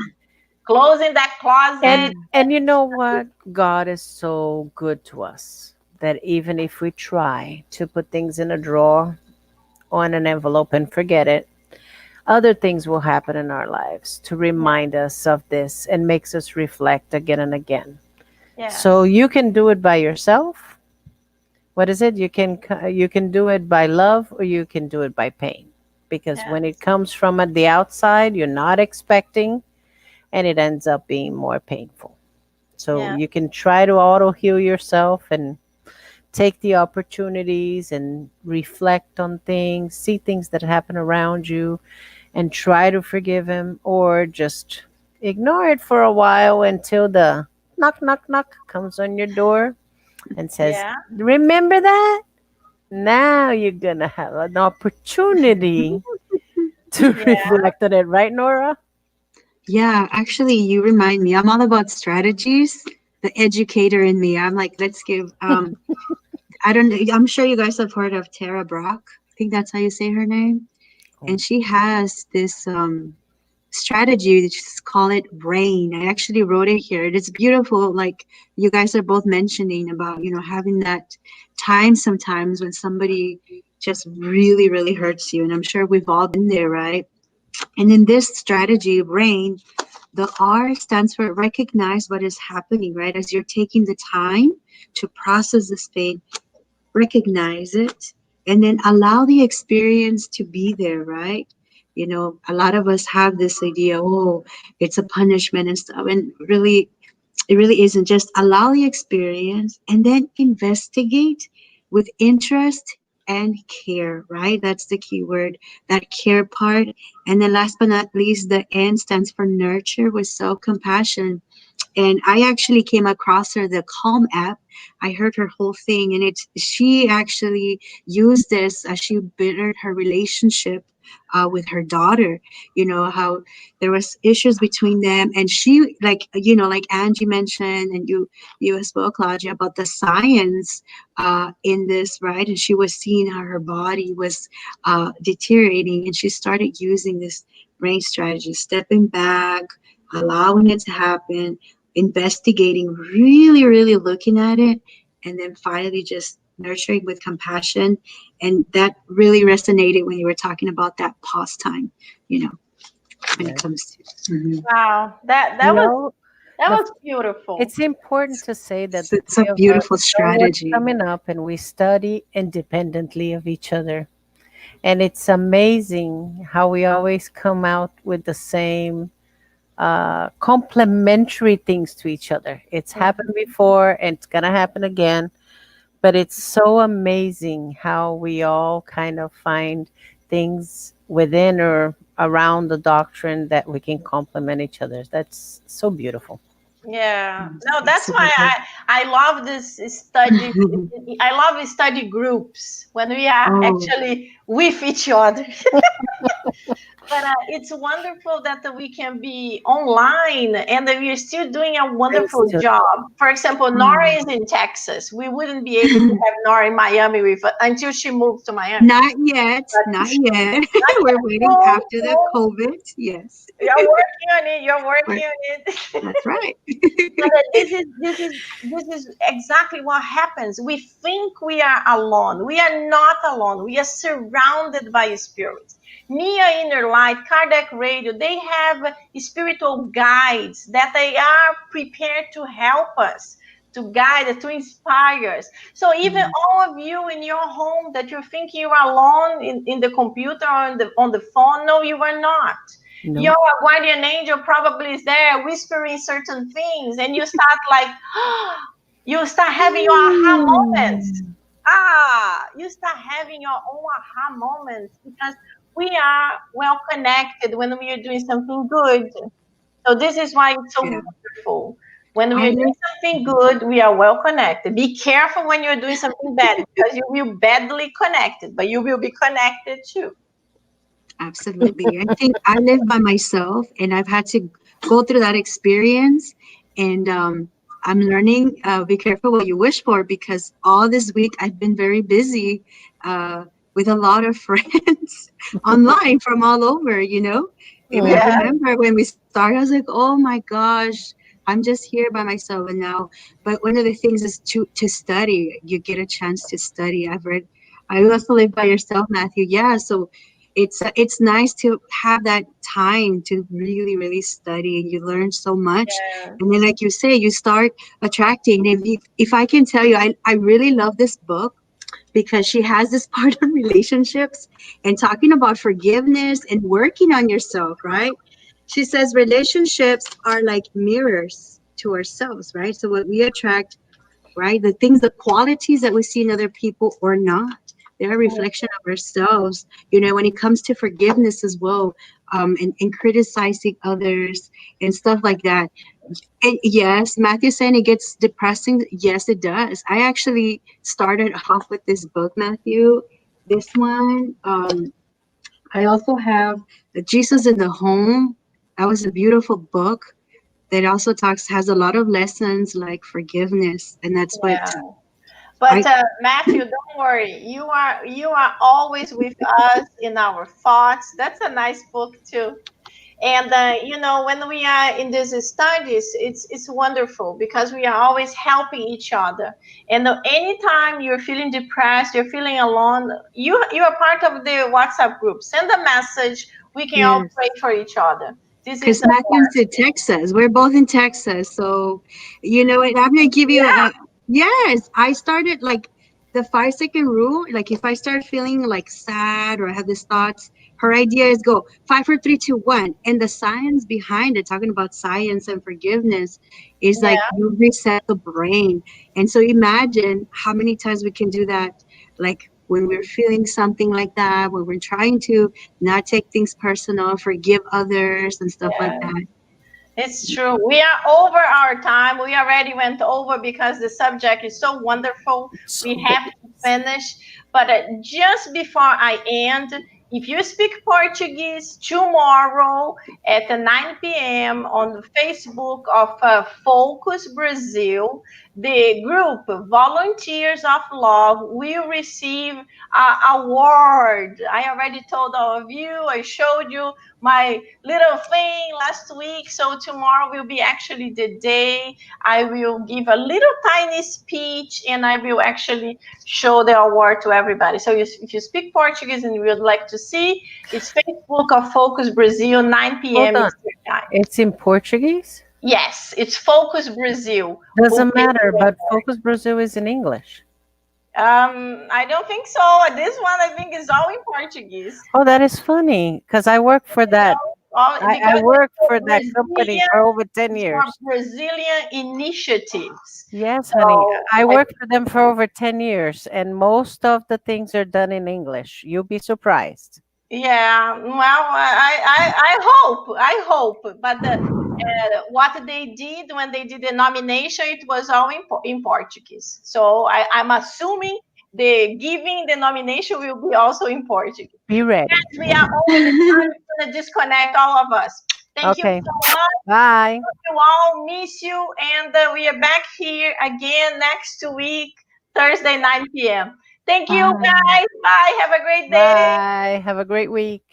Closing that closet. And you know what? God is so good to us that even if we try to put things in a drawer or in an envelope and forget it, other things will happen in our lives to remind us of this and makes us reflect again and again. Yes. So you can do it by yourself. What is it? You can do it by love or you can do it by pain. Because when it comes from the outside, you're not expecting, and it ends up being more painful. So you can try to auto-heal yourself and take the opportunities and reflect on things, see things that happen around you, and try to forgive him, or just ignore it for a while until the knock, knock, knock comes on your door and says, remember that? Now you're going to have an opportunity to reflect on it. Right, Nora? Yeah, actually, you remind me. I'm all about strategies. The educator in me. I'm like, let's give. I'm sure you guys have heard of Tara Brock. I think that's how you say her name. And she has this strategy. Just call it RAIN. I actually wrote it here. It's beautiful. Like you guys are both mentioning about, having that time sometimes when somebody just really, really hurts you. And I'm sure we've all been there, right? And in this strategy, RAIN, the R stands for recognize what is happening, right? As you're taking the time to process this pain, recognize it, and then allow the experience to be there, right? A lot of us have this idea, oh, it's a punishment and stuff, and really, it really isn't. Just allow the experience and then investigate with interest and care, right? That's the key word, that care part. And then last but not least, the N stands for nurture with self-compassion. And I actually came across her, the Calm app. I heard her whole thing, and she actually used this as she bettered her relationship with her daughter. How there was issues between them, and she, like Angie mentioned, and you as well, Claudia, about the science in this, right? And she was seeing how her body was deteriorating, and she started using this brain strategy, stepping back, allowing it to happen, investigating, really, really looking at it, and then finally just nurturing with compassion. And that really resonated when you were talking about that pause time, when it comes to. Wow, that No, the, was beautiful. it's important to say that the It's a three of us beautiful know what's strategy. coming up and we study independently of each other. And it's amazing how we always come out with the same complementary things to each other. It's happened before and it's going to happen again. But it's so amazing how we all kind of find things within or around the doctrine that we can complement each other. That's so beautiful. Yeah, no, that's why Absolutely. I love this study. I love study groups when we are Oh, actually with each other. But it's wonderful that we can be online and that we are still doing a And wonderful still, job. For example, Nora mm. is in Texas. We wouldn't be able to have Nora in Miami with until she moves to Miami. Not yet. But Not yet. not We're yet. waiting Soon, after the soon. COVID. Yes. You're working on it. You're We're- working on it. That's right. But this is exactly what happens. We think we are alone. We are not alone. We are surrounded by spirits. Mia Inner Light, Kardec Radio, they have spiritual guides that they are prepared to help us, to guide us, to inspire us. So even Mm. all of you in your home that you're thinking you are alone in the computer or on the phone, no, you are not. no. Your guardian angel probably is there whispering certain things, and you start like, you start having your aha moments. Mm. You start having your own aha moments because we are well connected when we are doing something good. So this is why it's so Yeah. wonderful. When we I are doing live. something good, we are well connected. Be careful when you're doing something bad because you will badly connected, but you will be connected too. Absolutely. I think I live by myself and I've had to go through that experience. And I'm learning, be careful what you wish for, because all this week I've been very busy with a lot of friends online from all over. If I Yeah. Mhm. remember when we started, I was like, oh my gosh, I'm just here by myself. And now, but one of the things is to study. You get a chance to study. I also live by yourself, Matthew. Yeah. So it's nice to have that time to really really study, and you learn so much. And then, Yes. like you say, you start attracting. If I can tell you, I really love this book because she has this part on relationships and talking about forgiveness and working on yourself, right? She says relationships are like mirrors to ourselves, right? So what we attract, right? The things, the qualities that we see in other people or not. They're a reflection of ourselves. When it comes to forgiveness as well, and criticizing others and stuff like that. And yes, Matthew saying it gets depressing. Yes, it does. I actually started off with this book, Matthew. This one. I also have the Jesus in the Home. That was a beautiful book that also has a lot of lessons like forgiveness, and that's what Yeah. But I. Matthew, don't worry. You are always with us in our thoughts. That's a nice book too. And when we are in these studies, it's wonderful because we are always helping each other. And anytime you're feeling depressed, you're feeling alone, you are part of the WhatsApp group. Send a message. We can all Yes. pray for each other. This is Because a Matthew's in Texas. We're both in Texas. So, what? I'm going to give you yeah. a. Yes. I started like the 5 second rule, like if I start feeling like sad or I have these thoughts, her idea is go 5, 4, 3, 2, 1. And the science behind it, talking about science and forgiveness, is like Yeah, you reset the brain. And so imagine how many times we can do that, like when we're feeling something like that, when we're trying to not take things personal, forgive others and stuff like yeah. that. It's true. We are over our time. We already went over because the subject is so wonderful. So We good. have to finish. But just before I end, if you speak Portuguese tomorrow at 9 p.m. on the Facebook of Focus Brazil, the group Volunteers of Love will receive an award. I already told all of you, I showed you my little thing last week. So tomorrow will be actually the day I will give a little tiny speech and I will actually show the award to everybody. So if you speak Portuguese and you would like to see, it's Facebook of Focus Brazil, 9 Hold p.m. on. Eastern Time. It's in Portuguese? Yes, it's Focus Brazil. Who Doesn't gives matter, the but award. Focus Brazil is in English. I don't think so. This one I think is all in Portuguese. Oh, that is funny because I work for that. I Because worked it's for for that company Brazilian, for over 10 it's for years. Brazilian initiatives. Yes, honey. So I worked for them for over 10 years, and most of the things are done in English. You'll be surprised. yeah, well, I hope, but what they did when they did the nomination, it was all in Portuguese. So I'm assuming the giving the nomination will be also in Portuguese. Be ready. We are over the time. It's gonna disconnect all of us. Thank you Okay. so much. Bye. You all, miss you, and we are back here again next week, Thursday, 9 p.m. Thank you, Bye. guys. Bye. Have a great day. Bye. Have a great week.